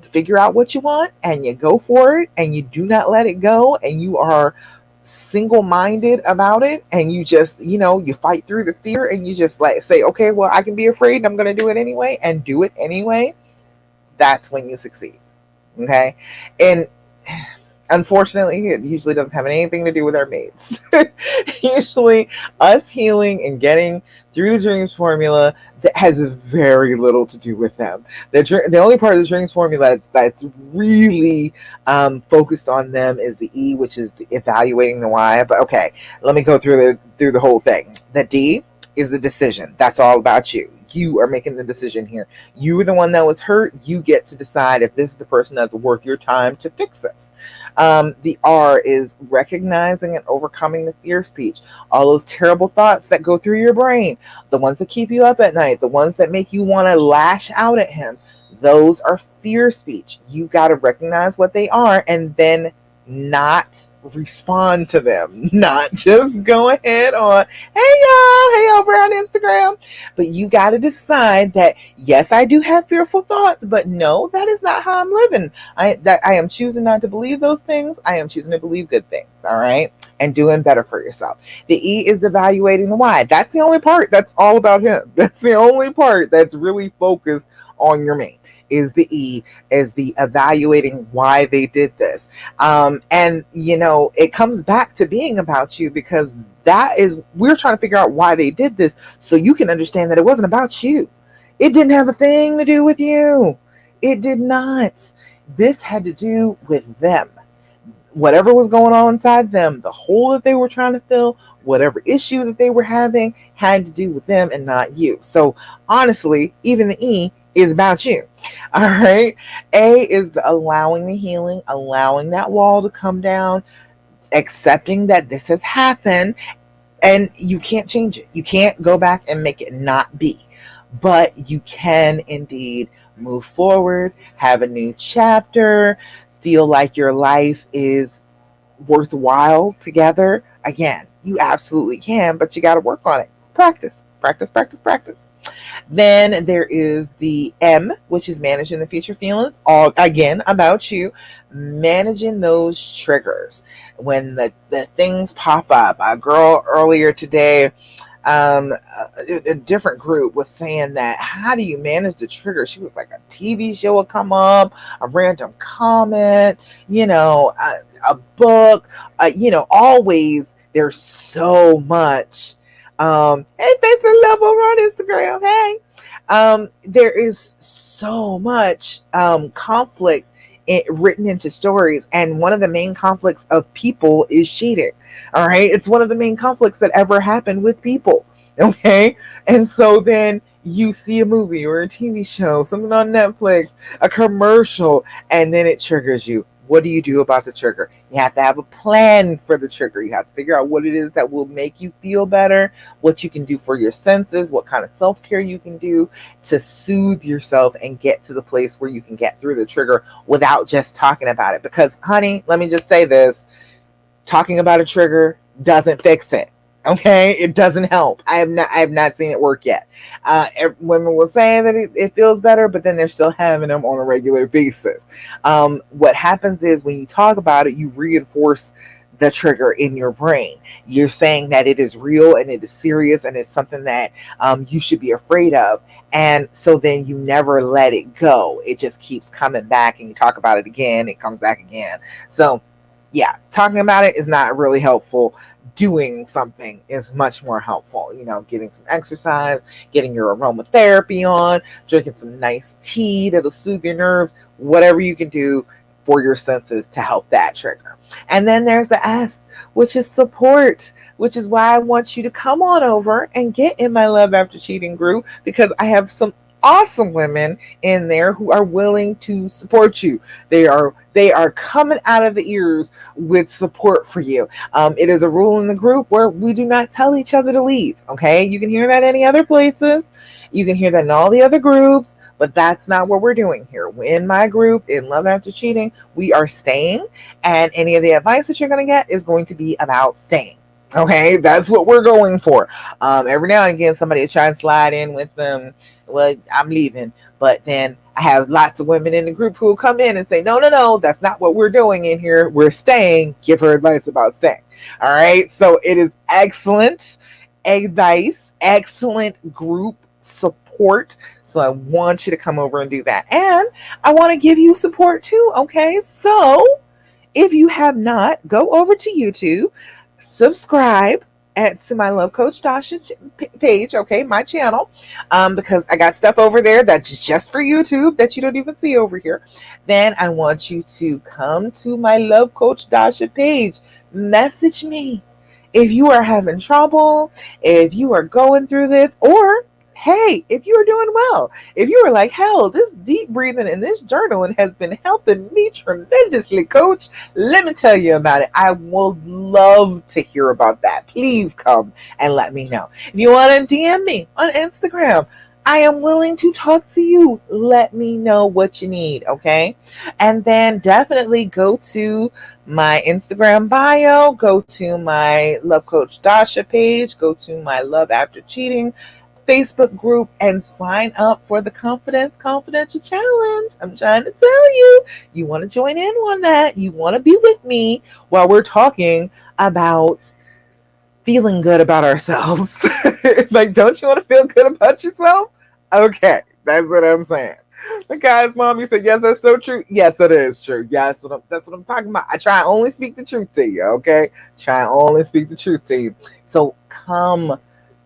figure out what you want and you go for it and you do not let it go, and you are single-minded about it, and you just you fight through the fear, and you just like say, okay, well, I can be afraid and I'm going to do it anyway, and do it anyway. That's when you succeed. Okay. And unfortunately, it usually doesn't have anything to do with our mates. Usually us healing and getting through the dreams formula, that has very little to do with them. The only part of the dreams formula that's really focused on them is the E, which is the evaluating the why. But okay, let me go through the whole thing. The D is the decision. That's all about you. You are making the decision here. You were the one that was hurt. You get to decide if this is the person that's worth your time to fix this. The R is recognizing and overcoming the fear speech. All those terrible thoughts that go through your brain, the ones that keep you up at night, the ones that make you want to lash out at him, those are fear speech. You got to recognize what they are and then not respond to them. Not just go ahead on, hey over on Instagram. But you got to decide that, yes, I do have fearful thoughts, but no, that is not how I'm living. I am choosing not to believe those things. I am choosing to believe good things. All right. And doing better for yourself. The E is evaluating the why. That's the only part that's all about him. That's the only part that's really focused on your mate. Is the E, is the evaluating why they did this. And it comes back to being about you, because we're trying to figure out why they did this, so you can understand that it wasn't about you. It didn't have a thing to do with you. It did not. This had to do with them. Whatever was going on inside them, the hole that they were trying to fill, whatever issue that they were having, had to do with them and not you. So honestly, even the E is about you. All right. A is the allowing the healing, allowing that wall to come down, accepting that this has happened and you can't change it. You can't go back and make it not be, but you can indeed move forward, have a new chapter, feel like your life is worthwhile together. Again, you absolutely can, but you got to work on it. Practice, practice, practice, practice. Then there is the M, which is managing the future feelings. All again about you, managing those triggers. When the things pop up. A girl earlier today, a different group was saying that, how do you manage the trigger? She was like, a TV show will come up, a random comment, a book, always there's so much. Hey, thanks for the love over on Instagram. Hey, there is so much conflict written into stories, and one of the main conflicts of people is cheating. All right, it's one of the main conflicts that ever happened with people. Okay, and so then you see a movie or a TV show, something on Netflix, a commercial, and then it triggers you. What do you do about the trigger? You have to have a plan for the trigger. You have to figure out what it is that will make you feel better, what you can do for your senses, what kind of self care you can do to soothe yourself and get to the place where you can get through the trigger without just talking about it. Because, honey, let me just say this, talking about a trigger doesn't fix it. Okay, it doesn't help. I have not seen it work yet. Women will say that it feels better, but then they're still having them on a regular basis. What happens is when you talk about it, you reinforce the trigger in your brain. You're saying that it is real and it is serious and it's something that you should be afraid of. And so then you never let it go. It just keeps coming back, and you talk about it again, it comes back again. So yeah, talking about it is not really helpful. Doing something is much more helpful. Getting some exercise, getting your aromatherapy on, drinking some nice tea that'll soothe your nerves, whatever you can do for your senses to help that trigger. And then there's the S, which is support, which is why I want you to come on over and get in my Love After Cheating group, because I have some awesome women in there who are willing to support you. They are coming out of the ears with support for you. It is a rule in the group where we do not tell each other to leave. Okay, you can hear that any other places. You can hear that in all the other groups, but that's not what we're doing here. In my group, in Love After Cheating, we are staying, and any of the advice that you're going to get is going to be about staying. Okay, that's what we're going for. Every now and again, somebody will try and slide in with them. Well, I'm leaving, but then I have lots of women in the group who will come in and say, no, no, no, that's not what we're doing in here. We're staying. Give her advice about staying. All right. So it is excellent advice, excellent group support. So I want you to come over and do that. And I want to give you support too. Okay. So if you have not, go over to YouTube, subscribe to my Love Coach Dasha page, okay, my channel, because I got stuff over there that's just for YouTube that you don't even see over here. Then I want you to come to my Love Coach Dasha page, message me if you are having trouble, if you are going through this, or hey, if you are doing well, if you are like, hell, this deep breathing and this journaling has been helping me tremendously, coach, let me tell you about it. I would love to hear about that. Please come and let me know. If you want to DM me on Instagram, I am willing to talk to you. Let me know what you need, okay? And then definitely go to my Instagram bio, go to my Love Coach Dasha page, go to my Love After Cheating Facebook group, and sign up for the Confidential Challenge. I'm trying to tell you, you want to join in on that. You want to be with me while we're talking about feeling good about ourselves. Like, don't you want to feel good about yourself? Okay, that's what I'm saying. The guy's mommy said, yes, that's so true. Yes, that is true. Yes, that's what I'm talking about. I try only speak the truth to you, okay? Try only speak the truth to you. So come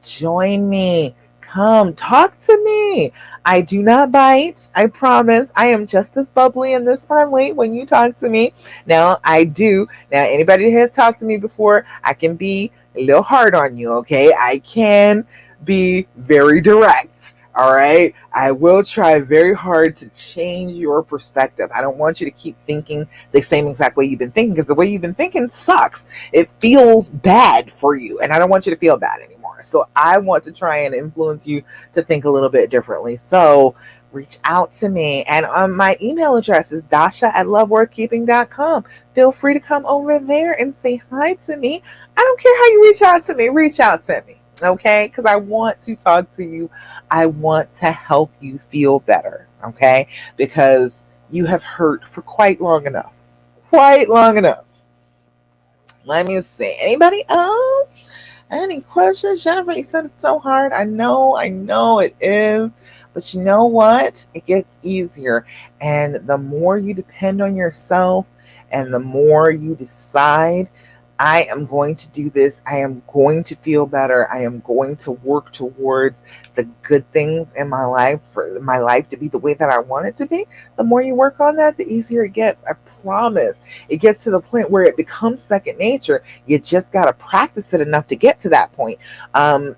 join me. Come talk to me. I do not bite. I promise. I am just as bubbly and this friendly when you talk to me. Now, I do. Now, anybody that has talked to me before, I can be a little hard on you, okay? I can be very direct. All right. I will try very hard to change your perspective. I don't want you to keep thinking the same exact way you've been thinking, because the way you've been thinking sucks. It feels bad for you, and I don't want you to feel bad anymore. So I want to try and influence you to think a little bit differently. So reach out to me. And my email address is dasha@loveworthkeeping.com. Feel free to come over there and say hi to me. I don't care how you reach out to me. Reach out to me. Okay? Because I want to talk to you. I want to help you feel better. Okay? Because you have hurt for quite long enough. Quite long enough. Let me see. Anybody else? Any questions? Jennifer, you said it's so hard. I know it is. But you know what? It gets easier. And the more you depend on yourself and the more you decide I am going to do this. I am going to feel better. I am going to work towards the good things in my life for my life to be the way that I want it to be. The more you work on that, the easier it gets. I promise. It gets to the point where it becomes second nature. You just got to practice it enough to get to that point.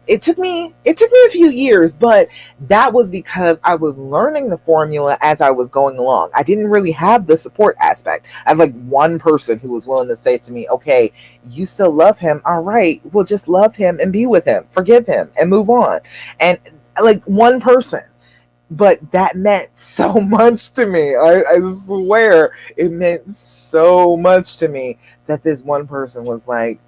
It took me a few years, but that was because I was learning the formula as I was going along. I didn't really have the support aspect. I had like one person who was willing to say to me, okay, you still love him. All right, well, just love him and be with him, forgive him, and move on. And like one person, but that meant so much to me. I swear it meant so much to me that this one person was like,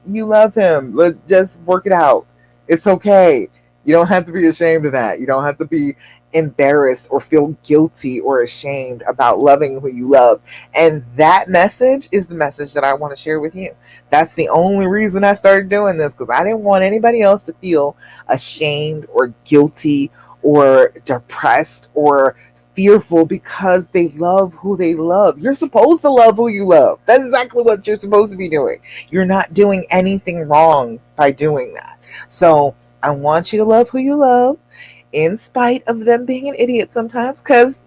you love him. Let's just work it out. It's okay. You don't have to be ashamed of that. You don't have to be embarrassed or feel guilty or ashamed about loving who you love. And that message is the message that I want to share with you. That's the only reason I started doing this, because I didn't want anybody else to feel ashamed or guilty or depressed or fearful because they love who they love. You're supposed to love who you love. That's exactly what you're supposed to be doing. You're not doing anything wrong by doing that. So I want you to love who you love in spite of them being an idiot sometimes, because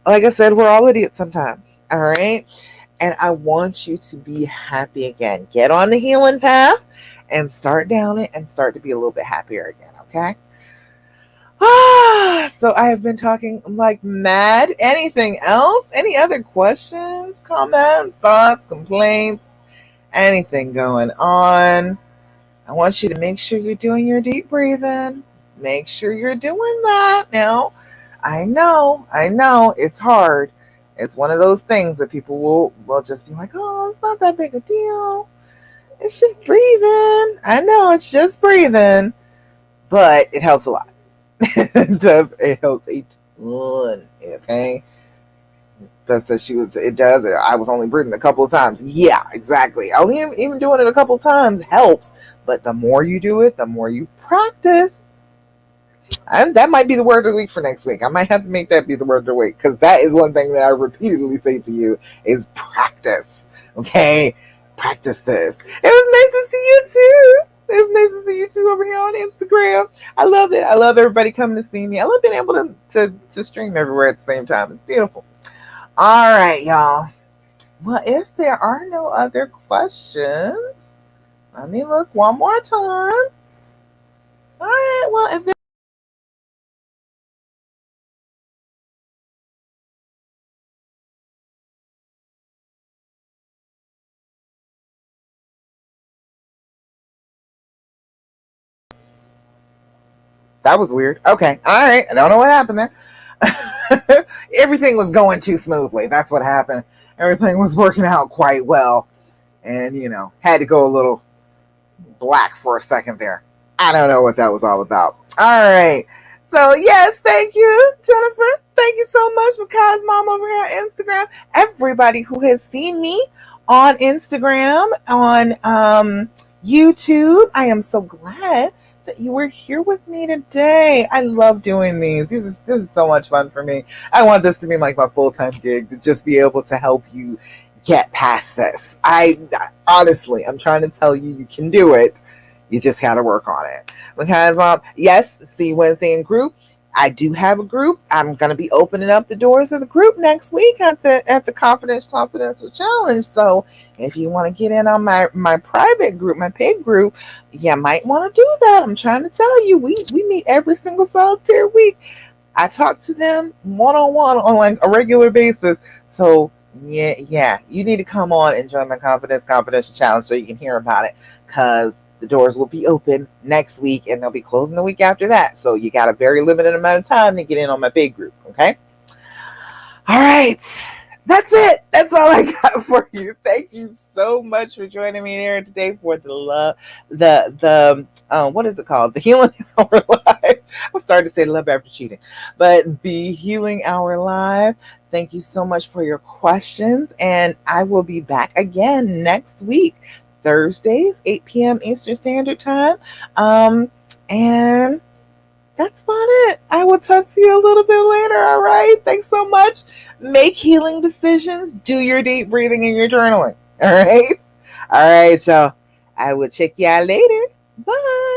like I said, we're all idiots sometimes. All right. And I want you to be happy again. Get on the healing path and start down it and start to be a little bit happier again. Okay. So I have been talking like mad. Anything else? Any other questions, comments, thoughts, complaints, anything going on? I want you to make sure you're doing your deep breathing. Make sure you're doing that now. I know, it's hard. It's one of those things that people will just be like, oh, it's not that big a deal. It's just breathing. I know it's just breathing, but it helps a lot. It does. It helps a ton. Okay. Beth says it does. I was only breathing a couple of times. Yeah, exactly. Only even doing it a couple of times helps. But the more you do it, the more you practice. And that might be the word of the week for next week. I might have to make that be the word of the week, because that is one thing that I repeatedly say to you is practice. Okay? Practice this. It was nice to see you too. It was nice to see you too over here on Instagram. I love it. I love everybody coming to see me. I love being able to stream everywhere at the same time. It's beautiful. All right, y'all. Well, if there are no other questions, let me look one more time. All right. Well, if that was weird. Okay. All right. I don't know what happened there. Everything was going too smoothly. That's what happened. Everything was working out quite well. And, had to go a little black for a second there. I don't know what that was all about. All right. So, yes, thank you, Jennifer. Thank you so much for Kai's mom over here on Instagram. Everybody who has seen me on Instagram, on YouTube, I am so glad that you were here with me today. I love doing these. This is so much fun for me. I want this to be like my full-time gig, to just be able to help you get past this. I honestly, I'm trying to tell you, you can do it. You just got to work on it. Because yes, see Wednesday in group. I do have a group. I'm going to be opening up the doors of the group next week at the Confidential Challenge. So if you want to get in on my private group, my paid group, you might want to do that. I'm trying to tell you, we meet every single solitary week. I talk to them one-on-one on like a regular basis. So yeah, you need to come on and join my Confidential Challenge so you can hear about it, because the doors will be open next week and they'll be closing the week after that. So you got a very limited amount of time to get in on my big group. Okay. All right. That's it. That's all I got for you. Thank you so much for joining me here today for the what is it called? The Healing Hour Live. I started to say love after cheating, but the Healing Hour Live. Thank you so much for your questions, and I will be back again next week, Thursdays, 8 p.m. Eastern Standard Time. And that's about it. I will talk to you a little bit later. All right. Thanks so much. Make healing decisions. Do your deep breathing and your journaling. All right. All right, so I will check y'all later. Bye.